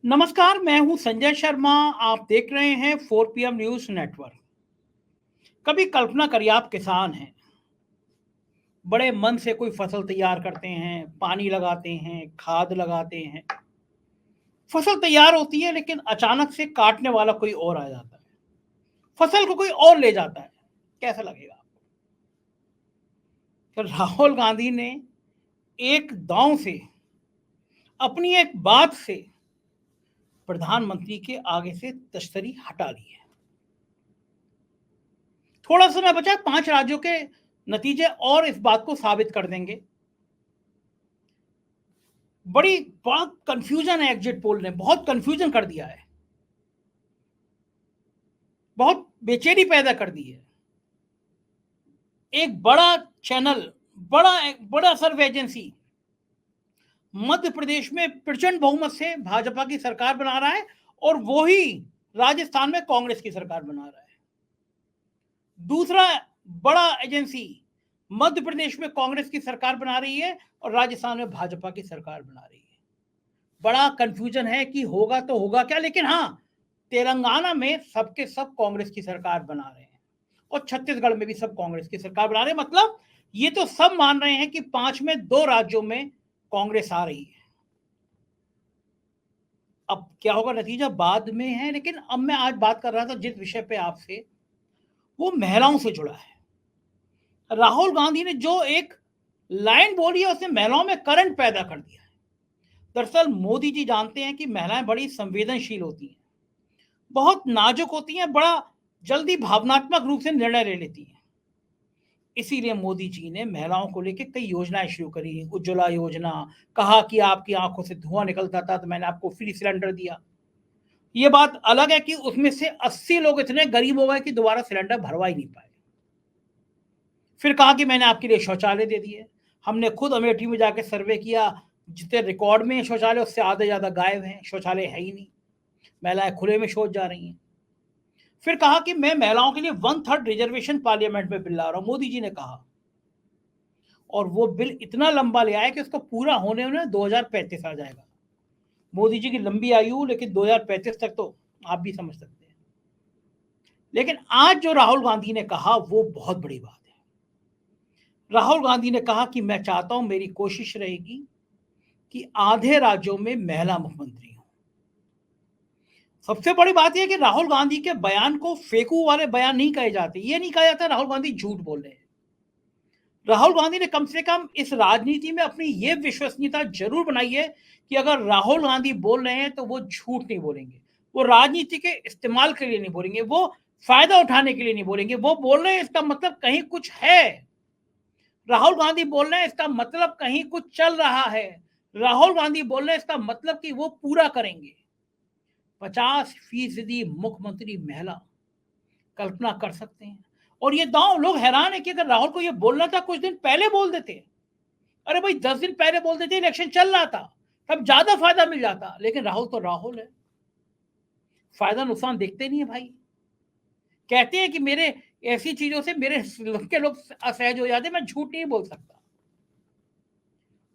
नमस्कार, मैं हूं संजय शर्मा। आप देख रहे हैं 4 PM न्यूज नेटवर्क। कभी कल्पना करिए, आप किसान हैं, बड़े मन से कोई फसल तैयार करते हैं, पानी लगाते हैं, खाद लगाते हैं, फसल तैयार होती है, लेकिन अचानक से काटने वाला कोई और आ जाता है, फसल को कोई और ले जाता है। कैसा लगेगा आपको? तो राहुल गांधी ने एक दांव से, अपनी एक बात से प्रधानमंत्री के आगे से तश्तरी हटा ली है। थोड़ा समय बचा, 5 राज्यों के नतीजे और इस बात को साबित कर देंगे। बड़ा कंफ्यूजन है, एग्जिट पोल ने बहुत कंफ्यूजन कर दिया है, बहुत बेचैनी पैदा कर दी है। एक बड़ा चैनल, बड़ा सर्वे एजेंसी मध्य प्रदेश में प्रचंड बहुमत से भाजपा की सरकार बना रहा है, और वो ही राजस्थान में कांग्रेस की सरकार बना रहा है। दूसरा बड़ा एजेंसी मध्य प्रदेश में कांग्रेस की सरकार बना रही है और राजस्थान में भाजपा की सरकार बना रही है। बड़ा कंफ्यूजन है कि होगा तो होगा क्या, लेकिन हाँ, तेलंगाना में सबके सब कांग्रेस की सरकार बना रहे हैं और छत्तीसगढ़ में भी सब कांग्रेस की सरकार बना रहे हैं। मतलब ये तो सब मान रहे हैं कि 5 में 2 राज्यों में कांग्रेस आ रही है। अब क्या होगा, नतीजा बाद में है, लेकिन अब मैं आज बात कर रहा था जिस विषय पे आपसे, वो महिलाओं से जुड़ा है। राहुल गांधी ने जो एक लाइन बोली है, उसने महिलाओं में करंट पैदा कर दिया है। दरअसल मोदी जी जानते हैं कि महिलाएं बड़ी संवेदनशील होती हैं, बहुत नाजुक होती हैं, बड़ा जल्दी भावनात्मक रूप से निर्णय ले लेती हैं। इसीलिए मोदी जी ने महिलाओं को लेकर कई योजनाएं शुरू करी। उज्ज्वला योजना, कहा कि आपकी आंखों से धुआं निकलता था तो मैंने आपको फ्री सिलेंडर दिया। ये बात अलग है कि उसमें से 80 लोग इतने गरीब हो गए कि दोबारा सिलेंडर भरवा ही नहीं पाए। फिर कहा कि मैंने आपके लिए शौचालय दे दिए। हमने खुद अमेठी में जाकर सर्वे किया, जितने रिकॉर्ड में शौचालय उससे आधे ज्यादा गायब हैं, शौचालय है ही नहीं, महिलाएं खुले में शौच जा रही हैं। फिर कहा कि मैं महिलाओं के लिए 1/3 रिजर्वेशन पार्लियामेंट में बिल ला रहा हूं, मोदी जी ने कहा। और वो बिल इतना लंबा ले आया कि उसको पूरा होने में 2035 आ जाएगा। मोदी जी की लंबी आयु, लेकिन 2035 तक तो आप भी समझ सकते हैं। लेकिन आज जो राहुल गांधी ने कहा वो बहुत बड़ी बात है। राहुल गांधी ने कहा कि मैं चाहता हूं, मेरी कोशिश रहेगी कि आधे राज्यों में महिला मुख्यमंत्री हो। सबसे बड़ी बात यह कि राहुल गांधी के बयान को फेकू वाले बयान नहीं कहे जाते। ये नहीं कहा जाता राहुल गांधी झूठ बोल रहे हैं। राहुल गांधी ने कम से कम इस राजनीति में अपनी ये विश्वसनीयता जरूर बनाई है कि अगर राहुल गांधी बोल रहे हैं तो वो झूठ नहीं बोलेंगे, वो राजनीति के इस्तेमाल के लिए नहीं बोलेंगे, वो फायदा उठाने के लिए नहीं बोलेंगे। वो बोल रहे हैं इसका मतलब कहीं कुछ है। राहुल गांधी बोल रहे हैं इसका मतलब कहीं कुछ चल रहा है। राहुल गांधी बोल रहे हैं इसका मतलब कि वो पूरा करेंगे। 50% मुख्यमंत्री महिला, कल्पना कर सकते हैं? और ये दांव, लोग हैरान है कि अगर राहुल को ये बोलना था कुछ दिन पहले बोल देते। अरे भाई 10 दिन पहले बोल देते, इलेक्शन चल रहा था, तब ज्यादा फायदा मिल जाता। लेकिन राहुल तो राहुल है, फायदा नुकसान देखते नहीं है भाई। कहते हैं कि मेरे ऐसी चीजों से मेरे के लोग असहज हो जाते, मैं झूठ नहीं बोल सकता।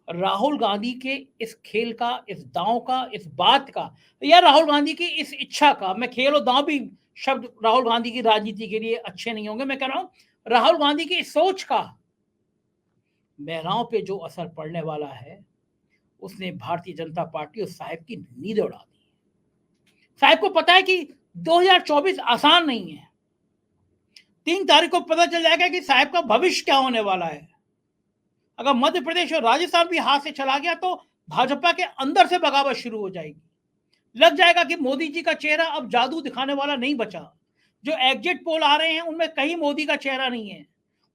राहुल गांधी के इस खेल का, इस दांव का, इस बात का, या राहुल गांधी की इस इच्छा का, मैं खेल और दांव भी शब्द राहुल गांधी की राजनीति के लिए अच्छे नहीं होंगे, मैं कह रहा हूं राहुल गांधी की इस सोच का महिलाओं पे जो असर पड़ने वाला है, उसने भारतीय जनता पार्टी और साहब की नींद उड़ा दी। साहब को पता है कि 2024 आसान नहीं है। 3 तारीख को पता चल जाएगा कि साहब का भविष्य क्या होने वाला है। अगर मध्य प्रदेश और राजस्थान भी हाथ से चला गया तो भाजपा के अंदर से बगावत शुरू हो जाएगी। लग जाएगा कि मोदी जी का चेहरा अब जादू दिखाने वाला नहीं बचा। जो एग्जिट पोल आ रहे हैं उनमें कहीं मोदी का चेहरा नहीं है।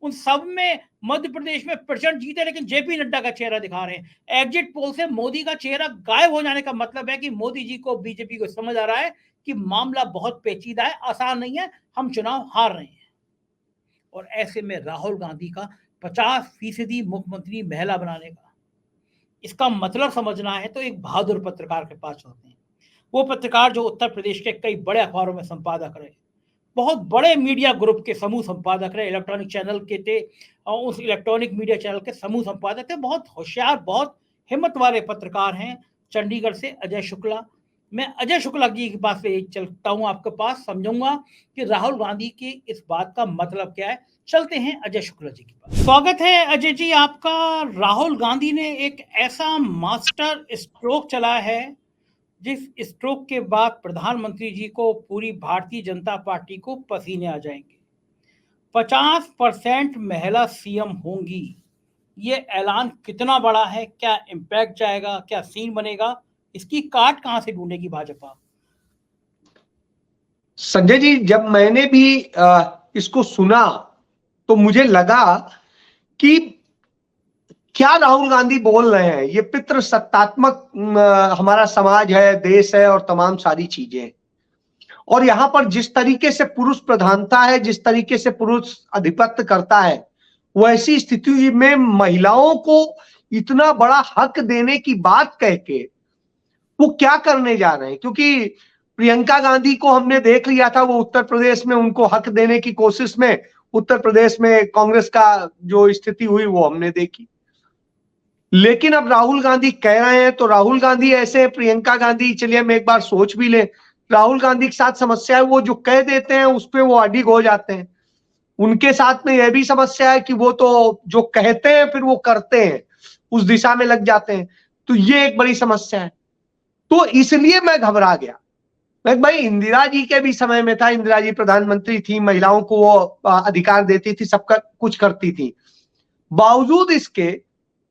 उन सब में मध्य प्रदेश में प्रचंड जीते, लेकिन जेपी नड्डा का चेहरा दिखा रहे हैं। एग्जिट पोल से मोदी का चेहरा गायब हो जाने का मतलब है कि मोदी जी को, बीजेपी को समझ आ रहा है कि मामला बहुत पेचीदा है, आसान नहीं है, हम चुनाव हार रहे हैं। और ऐसे में राहुल गांधी का 50% मुख्यमंत्री महिला बनाने का, इसका मतलब समझना है तो एक बहादुर पत्रकार के पास होते हैं। वो पत्रकार जो उत्तर प्रदेश के कई बड़े अखबारों में संपादक रहे, बहुत बड़े मीडिया ग्रुप के समूह संपादक रहे, इलेक्ट्रॉनिक चैनल के थे और उस इलेक्ट्रॉनिक मीडिया चैनल के समूह संपादक थे। बहुत होशियार, बहुत हिम्मत वाले पत्रकार हैं। चंडीगढ़ से अजय शुक्ला, मैं अजय शुक्ला जी के पास से चलता हूं, आपके पास समझूंगा कि राहुल गांधी की इस बात का मतलब क्या है। चलते हैं अजय शुक्ला जी के पास। स्वागत है अजय जी आपका। राहुल गांधी ने एक ऐसा मास्टर स्ट्रोक चलाया है जिस स्ट्रोक के बाद प्रधानमंत्री जी को, पूरी भारतीय जनता पार्टी को पसीने आ जाएंगे। 50% महिला सीएम होंगी। ये ऐलान कितना बड़ा है, क्या इम्पैक्ट जाएगा, क्या सीन बनेगा, इसकी काट कहां से ढूंढेगी भाजपा? संजय जी, जब मैंने भी इसको सुना तो मुझे लगा कि क्या राहुल गांधी बोल रहे हैं। ये पितृसत्तात्मक हमारा समाज है, देश है और तमाम सारी चीजें। और यहां पर जिस तरीके से पुरुष प्रधानता है, जिस तरीके से पुरुष आधिपत्य करता है, वैसी स्थिति में महिलाओं को इतना बड़ा हक देने की बात कह के वो क्या करने जा रहे हैं। क्योंकि प्रियंका गांधी को हमने देख लिया था, वो उत्तर प्रदेश में उनको हक देने की कोशिश में उत्तर प्रदेश में कांग्रेस का जो स्थिति हुई वो हमने देखी। लेकिन अब राहुल गांधी कह रहे हैं तो राहुल गांधी ऐसे, प्रियंका गांधी, चलिए हम एक बार सोच भी ले, राहुल गांधी के साथ समस्या है वो जो कह देते हैं उस पर वो अडिग हो जाते हैं। उनके साथ में यह भी समस्या है कि वो तो जो कहते हैं फिर वो करते हैं, उस दिशा में लग जाते हैं। तो ये एक बड़ी समस्या है। तो इसलिए मैं घबरा गया। मैं भाई इंदिरा जी के भी समय में था, इंदिरा जी प्रधानमंत्री थी, महिलाओं को वो अधिकार देती थी, सबका कुछ करती थी। बावजूद इसके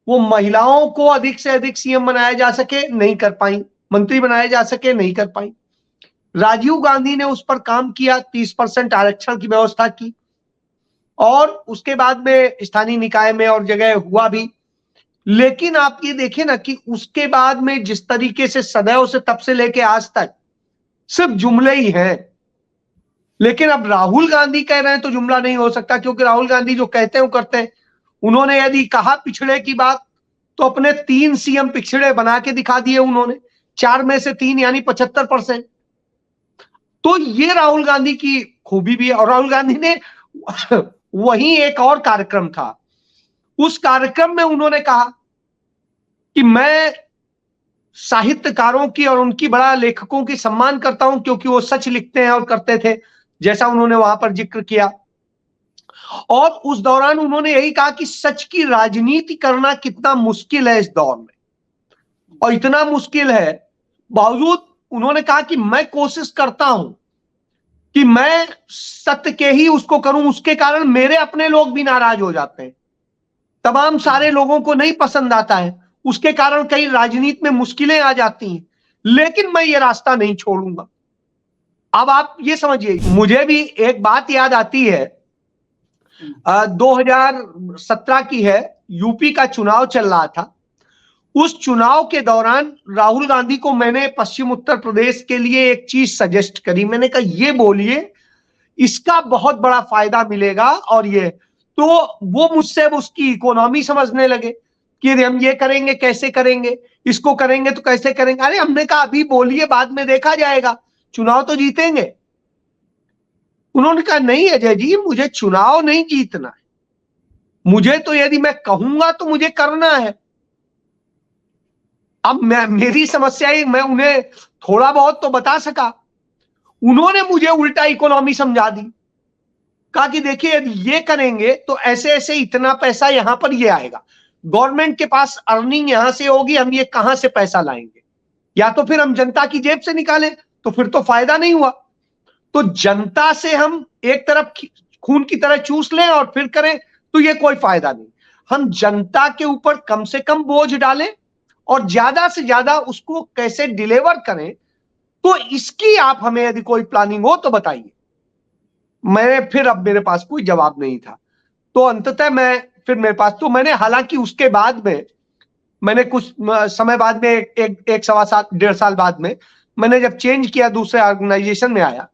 वो महिलाओं को अधिक से अधिक सीएम बनाया जा सके नहीं कर पाई, मंत्री बनाया जा सके नहीं कर पाई। राजीव गांधी ने उस पर काम किया, 30% आरक्षण की व्यवस्था की और उसके बाद में स्थानीय निकाय में और जगह हुआ भी। लेकिन आप ये देखें ना कि उसके बाद में जिस तरीके से सदैव से तब से लेके आज तक सिर्फ जुमले ही हैं। लेकिन अब राहुल गांधी कह रहे हैं तो जुमला नहीं हो सकता, क्योंकि राहुल गांधी जो कहते हैं वो करते हैं। उन्होंने यदि कहा पिछड़े की बात तो अपने 3 सीएम पिछड़े बना के दिखा दिए उन्होंने, 4 में से 3 यानी 75%। तो ये राहुल गांधी की खूबी भी है। और राहुल गांधी ने वहीं एक और कार्यक्रम था, उस कार्यक्रम में उन्होंने कहा कि मैं साहित्यकारों की और उनकी बड़ा लेखकों की सम्मान करता हूं क्योंकि वो सच लिखते हैं और करते थे, जैसा उन्होंने वहां पर जिक्र किया। और उस दौरान उन्होंने यही कहा कि सच की राजनीति करना कितना मुश्किल है इस दौर में, और इतना मुश्किल है बावजूद उन्होंने कहा कि मैं कोशिश करता हूं कि मैं सत्य के ही उसको करूं, उसके कारण मेरे अपने लोग भी नाराज हो जाते हैं, तमाम सारे लोगों को नहीं पसंद आता है, उसके कारण कई राजनीति में मुश्किलें आ जाती हैं, लेकिन मैं ये रास्ता नहीं छोड़ूंगा। अब आप ये समझिए, मुझे भी एक बात याद आती है, 2017 की है, यूपी का चुनाव चल रहा था। उस चुनाव के दौरान राहुल गांधी को मैंने पश्चिम उत्तर प्रदेश के लिए एक चीज सजेस्ट करी। मैंने कहा ये बोलिए, इसका बहुत बड़ा फायदा मिलेगा। और ये तो वो मुझसे उसकी इकोनॉमी समझने लगे कि हम ये करेंगे कैसे करेंगे, इसको करेंगे तो कैसे करेंगे। अरे हमने कहा अभी बोलिए, बाद में देखा जाएगा, चुनाव तो जीतेंगे। उन्होंने कहा नहीं अजय जी, मुझे चुनाव नहीं जीतना है, मुझे तो यदि मैं कहूंगा तो मुझे करना है। अब मेरी समस्या है, मैं उन्हें थोड़ा बहुत तो बता सका, उन्होंने मुझे उल्टा इकोनॉमी समझा दी। कहा कि देखिए यदि ये करेंगे तो ऐसे ऐसे इतना पैसा यहां पर ये आएगा, गवर्नमेंट के पास अर्निंग यहां से होगी, हम ये कहां से पैसा लाएंगे, या तो फिर हम जनता की जेब से निकालें, तो फिर तो फायदा नहीं हुआ। तो जनता से हम एक तरफ खून की तरह चूस लें और फिर करें तो ये कोई फायदा नहीं। हम जनता के ऊपर कम से कम बोझ डालें और ज्यादा से ज्यादा उसको कैसे डिलीवर करें, तो इसकी आप हमें यदि कोई प्लानिंग हो तो बताइए। मैंने फिर, अब मेरे पास कोई जवाब नहीं था, तो अंततः मैं फिर मेरे पास तो मैंने, हालांकि उसके बाद में मैंने कुछ समय बाद में एक सवा साल 1.5 साल बाद में मैंने जब चेंज किया, दूसरे ऑर्गेनाइजेशन में आया,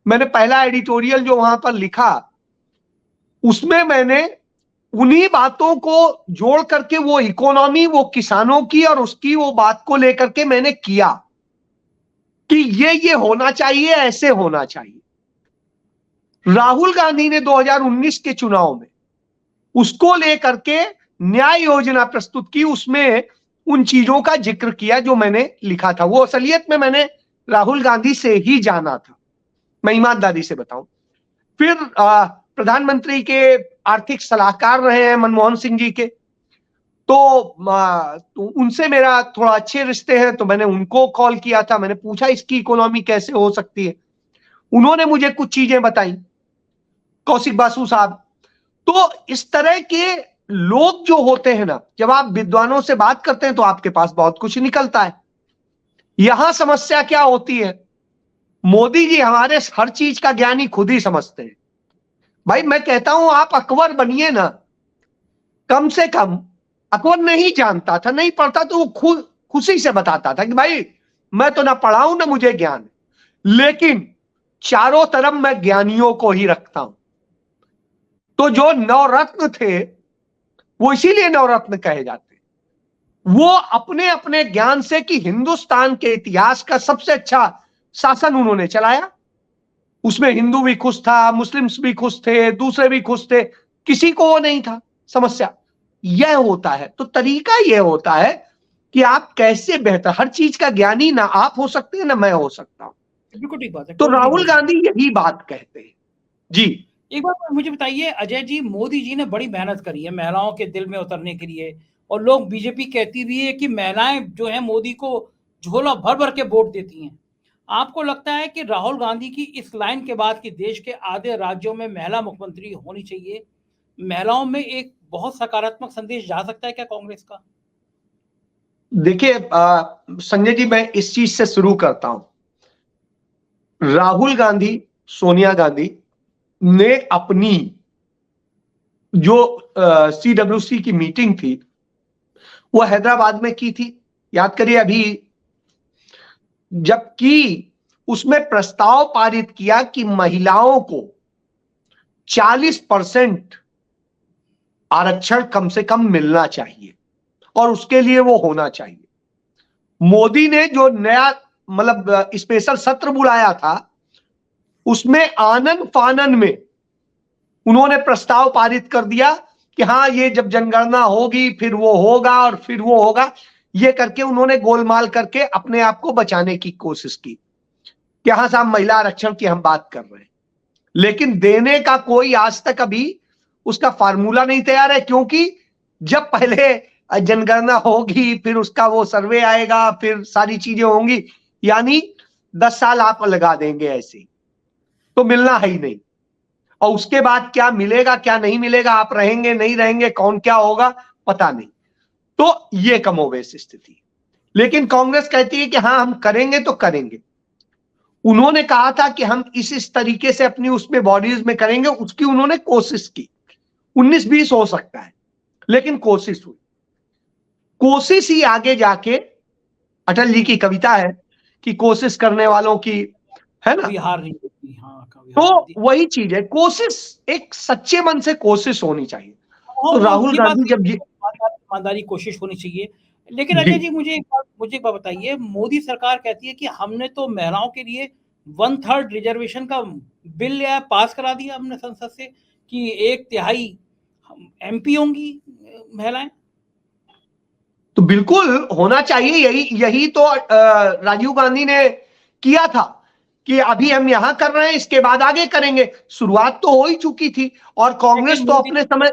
मैंने पहला एडिटोरियल जो वहां पर लिखा उसमें मैंने उन्हीं बातों को जोड़ करके वो इकोनॉमी, वो किसानों की और उसकी वो बात को लेकर के मैंने किया कि ये होना चाहिए, ऐसे होना चाहिए। राहुल गांधी ने 2019 के चुनाव में उसको लेकर के न्याय योजना प्रस्तुत की, उसमें उन चीजों का जिक्र किया जो मैंने लिखा था। वो असलियत में मैंने राहुल गांधी से ही जाना था, मैं ईमानदारी से बताऊं। फिर प्रधानमंत्री के आर्थिक सलाहकार रहे हैं मनमोहन सिंह जी के, तो उनसे मेरा थोड़ा अच्छे रिश्ते हैं, तो मैंने उनको कॉल किया था, मैंने पूछा इसकी इकोनॉमी कैसे हो सकती है। उन्होंने मुझे कुछ चीजें बताई, कौशिक बासु साहब। तो इस तरह के लोग जो होते हैं ना, जब आप विद्वानों से बात करते हैं तो आपके पास बहुत कुछ निकलता है। यहां समस्या क्या होती है, मोदी जी हमारे हर चीज का ज्ञानी खुद ही समझते हैं। भाई मैं कहता हूं आप अकबर बनिए ना, कम से कम अकबर नहीं जानता था, नहीं पढ़ता, तो वो खुद खुशी से बताता था कि भाई मैं तो ना पढ़ा हूं ना मुझे ज्ञान है, लेकिन चारों तरफ मैं ज्ञानियों को ही रखता हूं। तो जो नवरत्न थे वो इसीलिए नवरत्न कहे जाते हैं, वो अपने अपने ज्ञान से कि हिंदुस्तान के इतिहास का सबसे अच्छा शासन उन्होंने चलाया। उसमें हिंदू भी खुश था, मुस्लिम्स भी खुश थे, दूसरे भी खुश थे, किसी को वो नहीं था समस्या। यह होता है, तो तरीका यह होता है कि आप कैसे बेहतर, हर चीज का ज्ञानी ना आप हो सकते हैं ना मैं हो सकता हूं। बिल्कुल ठीक बात है, तो टोटली राहुल बोल रहे हैं। गांधी यही बात कहते हैं जी। एक बात मुझे बताइए अजय जी, मोदी जी ने बड़ी मेहनत करी है महिलाओं के दिल में उतरने के लिए, और लोग बीजेपी कहती भी है कि महिलाएं जो है मोदी को झोला भर भर के वोट देती हैं। आपको लगता है कि राहुल गांधी की इस लाइन के बाद कि देश के आधे राज्यों में महिला मुख्यमंत्री होनी चाहिए, महिलाओं में एक बहुत सकारात्मक संदेश जा सकता है क्या कांग्रेस का? देखिए संजय जी, मैं इस चीज से शुरू करता हूं। राहुल गांधी, सोनिया गांधी ने अपनी जो CWC की मीटिंग थी वो हैदराबाद में की थी, याद करिए अभी, जबकि उसमें प्रस्ताव पारित किया कि महिलाओं को 40% आरक्षण कम से कम मिलना चाहिए और उसके लिए वो होना चाहिए। मोदी ने जो नया मतलब स्पेशल सत्र बुलाया था, उसमें आनन फानन में उन्होंने प्रस्ताव पारित कर दिया कि हाँ ये जब जनगणना होगी फिर वो होगा और फिर वो होगा। ये करके उन्होंने गोलमाल करके अपने आप को बचाने की कोशिश की कि हाँ साहब महिला आरक्षण की हम बात कर रहे हैं, लेकिन देने का कोई आज तक अभी उसका फार्मूला नहीं तैयार है। क्योंकि जब पहले जनगणना होगी, फिर उसका वो सर्वे आएगा, फिर सारी चीजें होंगी, यानी 10 साल आप लगा देंगे ऐसे, तो मिलना है ही नहीं। और उसके बाद क्या मिलेगा क्या नहीं मिलेगा, आप रहेंगे नहीं रहेंगे, कौन क्या होगा पता नहीं। तो ये कमोबेश स्थिति। लेकिन कांग्रेस कहती है कि हाँ हम करेंगे तो करेंगे। उन्होंने कहा था कि हम इस तरीके से अपनी उसमें बॉडीज में करेंगे, उसकी उन्होंने कोशिश की। 19-20 हो सकता है, लेकिन कोशिश हुई। कोशिश ही आगे जाके, अटल जी की कविता है कि कोशिश करने वालों की, है ना, कभी हार नहीं होती, हाँ कभी हार नहीं तो होती। वही चीज है, कोशिश, एक सच्चे मन से कोशिश होनी चाहिए। तो वो राहुल ये बात गांधी सही जब है, ये ईमानदारी कोशिश होनी चाहिए। लेकिन जी, अजय जी मुझे एक बात बताइए, मोदी सरकार कहती है कि हमने तो महिलाओं के लिए 1/3 रिजर्वेशन का बिल या पास करा दिया हमने संसद से कि 1/3 MP होंगी महिलाएं। तो बिल्कुल होना चाहिए। यही यही तो राजीव गांधी ने किया था कि अभी हम यहां कर रहे हैं, इसके बाद आगे करेंगे। शुरुआत तो हो ही चुकी थी, और कांग्रेस तो अपने समय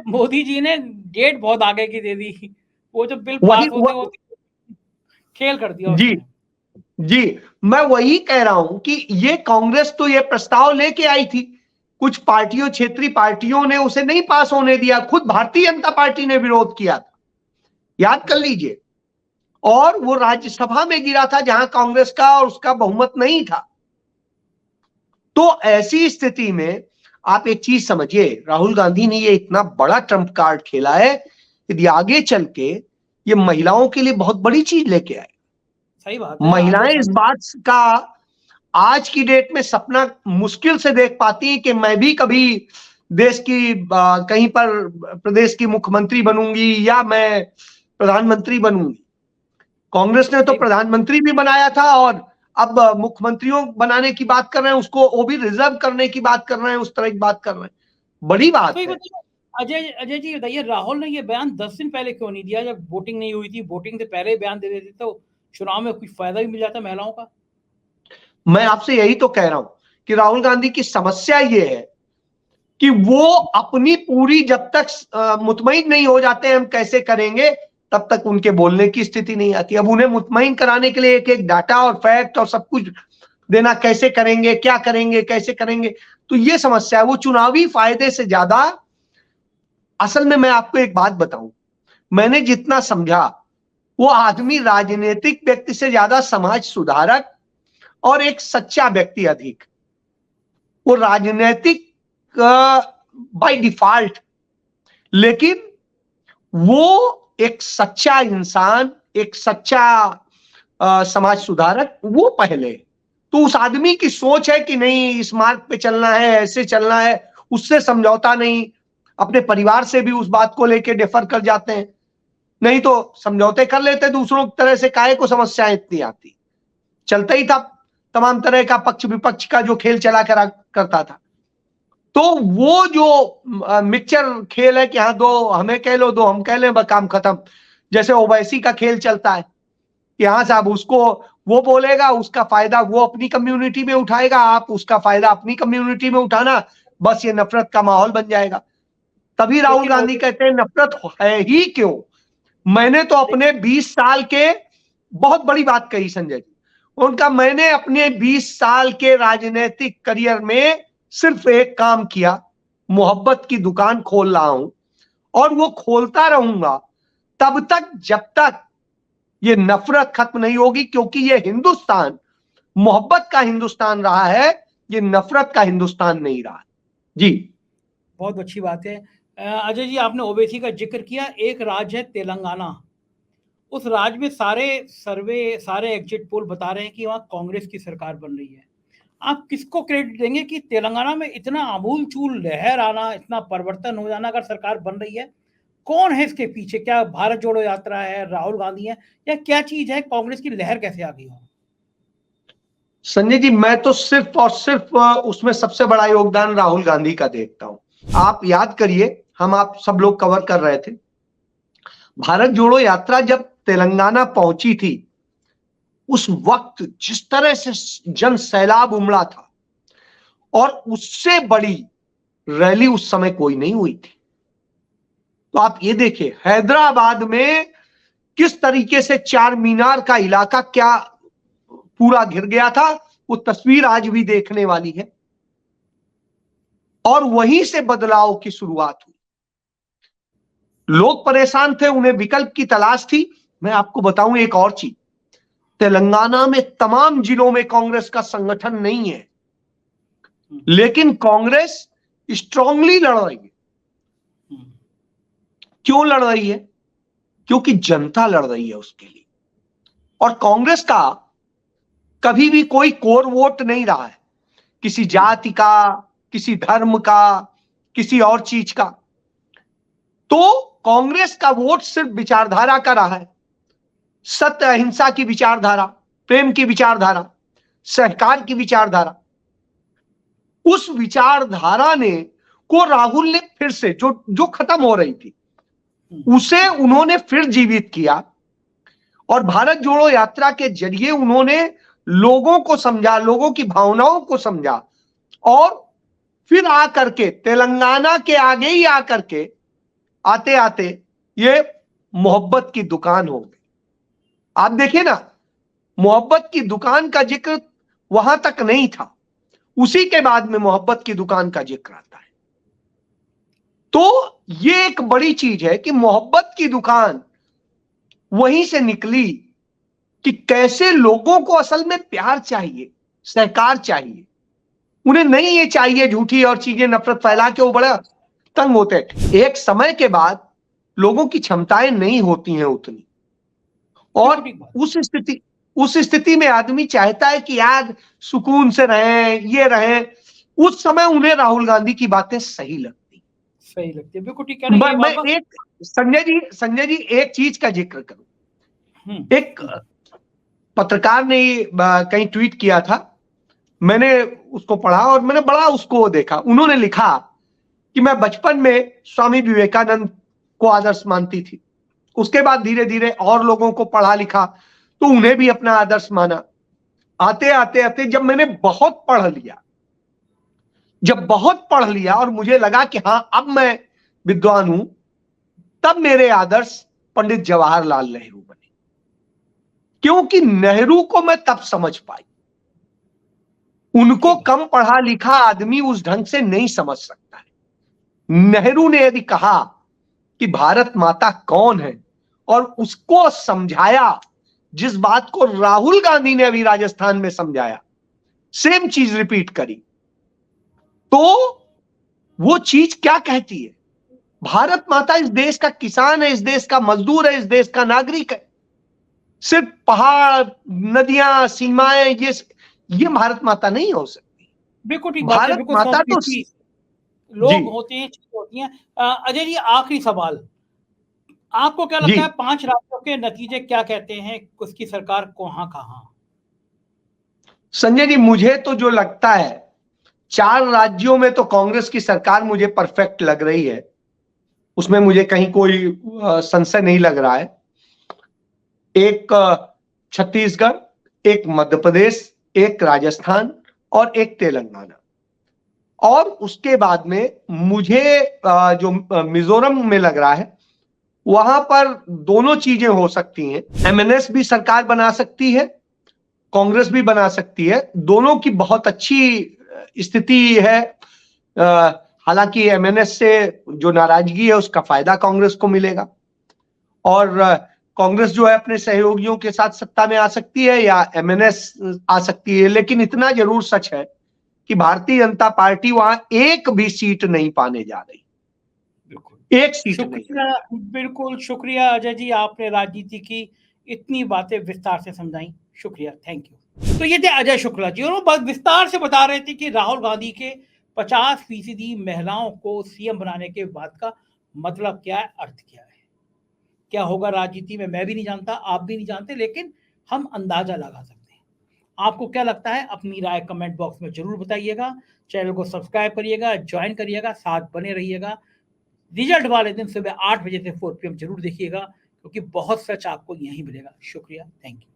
मोदी जी ने डेट बहुत आगे की दे दी, वो जो बिल वही पास होते होते खेल कर दिया जी उसने। जी, मैं वही कह रहा हूं कि ये कांग्रेस तो ये प्रस्ताव लेके आई थी, कुछ पार्टियों, क्षेत्रीय पार्टियों ने उसे नहीं पास होने दिया, खुद भारतीय जनता पार्टी ने विरोध किया था, याद कर लीजिए। और वो राज्यसभा में गिरा था जहां कांग्रेस का और उसका बहुमत नहीं था। तो ऐसी स्थिति में आप एक चीज समझिए, राहुल गांधी ने ये इतना बड़ा ट्रम्प कार्ड खेला है, यदि आगे चल के ये महिलाओं के लिए बहुत बड़ी चीज लेके आए। सही बात है, आगे महिलाएं इस चल बात का आज की डेट में सपना मुश्किल से देख पाती हैं कि मैं भी कभी देश की कहीं पर प्रदेश की मुख्यमंत्री बनूंगी या मैं प्रधानमंत्री बनूंगी। कांग्रेस ने तो सही बात। प्रधानमंत्री भी बनाया था, और अब मुख्यमंत्रियों बनाने की बात कर रहे हैं, उसको वो भी रिजर्व करने की बात कर रहे हैं, उस तरह की बात कर रहे हैं। बड़ी तो बात ये है। बताइए अजय जी बताइए, राहुल ने ये बयान 10 दिन पहले क्यों नहीं दिया, जब वोटिंग नहीं हुई थी? वोटिंग से पहले बयान दे देते तो चुनाव में कुछ फायदा भी मिल जाता महिलाओं का। मैं आपसे यही तो कह रहा हूं कि राहुल गांधी की समस्या ये है कि वो अपनी पूरी जब तक मुतमईन नहीं हो जाते हम कैसे करेंगे, तब तक उनके बोलने की स्थिति नहीं आती। अब उन्हें मुतमईन कराने के लिए एक एक डाटा और फैक्ट और सब कुछ देना, कैसे करेंगे, क्या करेंगे, कैसे करेंगे, तो ये समस्या है। वो चुनावी फायदे से ज्यादा, असल में मैं आपको एक बात बताऊं, मैंने जितना समझा वो आदमी राजनीतिक व्यक्ति से ज्यादा समाज सुधारक और एक सच्चा व्यक्ति अधिक। वो राजनीतिक बाय डिफॉल्ट, लेकिन वो एक सच्चा इंसान, एक सच्चा समाज सुधारक, वो पहले। तो उस आदमी की सोच है कि नहीं इस मार्ग पे चलना है, ऐसे चलना है, उससे समझौता नहीं। अपने परिवार से भी उस बात को लेके डिफर कर जाते हैं, नहीं तो समझौते कर लेते दूसरों की तरह से, काहे को समस्याएं इतनी आती। चलता ही था तमाम तरह का पक्ष विपक्ष का जो खेल चला करा करता था। तो वो जो मिक्सचर खेल है कि हाँ दो हमें कह लो, दो हम कह लें, बस काम खत्म। जैसे ओवैसी का खेल चलता है कि हाँ साहब, उसको वो बोलेगा, उसका फायदा वो अपनी कम्युनिटी में उठाएगा, आप उसका फायदा अपनी कम्युनिटी में उठाना, बस ये नफरत का माहौल बन जाएगा। तभी राहुल लेकिन गांधी कहते हैं नफरत है ही क्यों। मैंने तो अपने 20 साल के, बहुत बड़ी बात कही संजय जी, उनका मैंने अपने 20 साल के राजनीतिक करियर में सिर्फ एक काम किया, मोहब्बत की दुकान खोल रहा हूं और वो खोलता रहूंगा तब तक जब तक ये नफरत खत्म नहीं होगी, क्योंकि ये हिंदुस्तान मोहब्बत का हिंदुस्तान रहा है, ये नफरत का हिंदुस्तान नहीं रहा। जी बहुत अच्छी बात है। अजय जी, आपने ओवैसी का जिक्र किया। एक राज्य है तेलंगाना, उस राज्य में सारे सर्वे, सारे एग्जिट पोल बता रहे हैं कि वहाँ कांग्रेस की सरकार बन रही है। आप किसको क्रेडिट देंगे कि तेलंगाना में इतना आमूल चूल लहर आना, इतना परिवर्तन हो जाना, अगर सरकार बन रही है? कौन है इसके पीछे? क्या भारत जोड़ो यात्रा है, राहुल गांधी है, या क्या चीज है? कांग्रेस की लहर कैसे आ गई हो? संजय जी, मैं तो सिर्फ और सिर्फ उसमें सबसे बड़ा योगदान राहुल गांधी का देखता हूं। आप याद करिए, हम आप सब लोग कवर कर रहे थे, भारत जोड़ो यात्रा जब तेलंगाना पहुंची थी, उस वक्त जिस तरह से जन सैलाब उमड़ा था, और उससे बड़ी रैली उस समय कोई नहीं हुई थी। तो आप ये देखिए हैदराबाद में किस तरीके से चार मीनार का इलाका क्या पूरा घिर गया था, वो तस्वीर आज भी देखने वाली है। और वहीं से बदलाव की शुरुआत हुई। लोग परेशान थे, उन्हें विकल्प की तलाश थी। मैं आपको बताऊं एक और चीज, तेलंगाना में तमाम जिलों में कांग्रेस का संगठन नहीं है, लेकिन कांग्रेस स्ट्रांगली लड़ रही है। क्यों लड़ रही है? क्योंकि जनता लड़ रही है उसके लिए। और कांग्रेस का कभी भी कोई कोर वोट नहीं रहा है, किसी जाति का, किसी धर्म का, किसी और चीज का। तो कांग्रेस का वोट सिर्फ विचारधारा का रहा है, सत्य अहिंसा की विचारधारा, प्रेम की विचारधारा, सहकार की विचारधारा। उस विचारधारा ने को राहुल ने फिर से जो खत्म हो रही थी, उसे उन्होंने फिर जीवित किया। और भारत जोड़ो यात्रा के जरिए उन्होंने लोगों को समझा, लोगों की भावनाओं को समझा, और फिर आकर के तेलंगाना के आगे ही आकर के आते आते ये मोहब्बत की दुकान हो गई। आप देखिए ना, मोहब्बत की दुकान का जिक्र वहां तक नहीं था, उसी के बाद में मोहब्बत की दुकान का जिक्र आता है। तो ये एक बड़ी चीज है कि मोहब्बत की दुकान वहीं से निकली कि कैसे लोगों को असल में प्यार चाहिए, सहकार चाहिए। उन्हें नहीं ये चाहिए झूठी और चीजें नफरत फैला के वो बड़ा तंग होते हैं। एक समय के बाद लोगों की क्षमताएं नहीं होती हैं उतनी, और उस स्थिति में आदमी चाहता है कि यार सुकून से रहें, ये रहें। उस समय उन्हें राहुल गांधी की बातें सही लगती है। बिल्कुल ठीक है ना। मैं एक संजय जी एक चीज का जिक्र करूं। एक पत्रकार ने कहीं ट्वीट किया था, मैंने उसको पढ़ा और मैंने बड़ा उसको देखा। उन्होंने लिखा कि मैं बचपन में स्वामी विवेकानंद को आदर्श मानती थी, उसके बाद धीरे धीरे और लोगों को पढ़ा लिखा तो उन्हें भी अपना आदर्श माना, आते आते आते जब मैंने बहुत पढ़ लिया, जब बहुत पढ़ लिया और मुझे लगा कि हां अब मैं विद्वान हूं, तब मेरे आदर्श पंडित जवाहरलाल नेहरू बने। क्योंकि नेहरू को मैं तब समझ पाई। उनको कम पढ़ा लिखा आदमी उस ढंग से नहीं समझ सकता है। नेहरू ने यदि कहा कि भारत माता कौन है और उसको समझाया, जिस बात को राहुल गांधी ने अभी राजस्थान में समझाया, सेम चीज रिपीट करी, तो वो चीज क्या कहती है? भारत माता इस देश का किसान है, इस देश का मजदूर है, इस देश का नागरिक है। सिर्फ पहाड़, नदियां, सीमाएं, ये भारत माता नहीं हो सकती। बिल्कुल ठीक बात है, भारत बिल्कुल माता तो लोग होते हैं, चीजें होती हैं। अजय जी, आखिरी सवाल, आपको क्या लगता है 5 राज्यों के नतीजे क्या कहते हैं? उसकी सरकार कहां? संजय जी, मुझे तो जो लगता है 4 राज्यों में तो कांग्रेस की सरकार मुझे परफेक्ट लग रही है, उसमें मुझे कहीं कोई संशय नहीं लग रहा है। एक छत्तीसगढ़, एक मध्य प्रदेश, एक राजस्थान और एक तेलंगाना। और उसके बाद में मुझे जो मिजोरम में लग रहा है, वहां पर दोनों चीजें हो सकती हैं। एमएनएस भी सरकार बना सकती है, कांग्रेस भी बना सकती है। दोनों की बहुत अच्छी स्थिति है। हालांकि एमएनएस से जो नाराजगी है उसका फायदा कांग्रेस को मिलेगा, और कांग्रेस जो है अपने सहयोगियों के साथ सत्ता में आ सकती है या एमएनएस आ सकती है। लेकिन इतना जरूर सच है कि भारतीय जनता पार्टी वहां एक भी सीट नहीं पाने जा रही, एक सीट नहीं। बिल्कुल शुक्रिया अजय जी, आपने राजनीति की इतनी बातें विस्तार से समझाई, शुक्रिया, थैंक यू। तो ये थे अजय शुक्ला जी, और वो बहुत विस्तार से बता रहे थे कि राहुल गांधी के 50% महिलाओं को सीएम बनाने के बाद का मतलब क्या है, अर्थ क्या है, क्या होगा राजनीति में, मैं भी नहीं जानता, आप भी नहीं जानते, लेकिन हम अंदाजा लगा सकते हैं। आपको क्या लगता है? अपनी राय कमेंट बॉक्स में जरूर बताइएगा। चैनल को सब्सक्राइब करिएगा, ज्वाइन करिएगा, साथ बने रहिएगा। रिजल्ट वाले दिन सुबह 8 बजे से 4 PM जरूर देखिएगा, क्योंकि बहुत सच आपको यहीं मिलेगा। शुक्रिया, थैंक यू।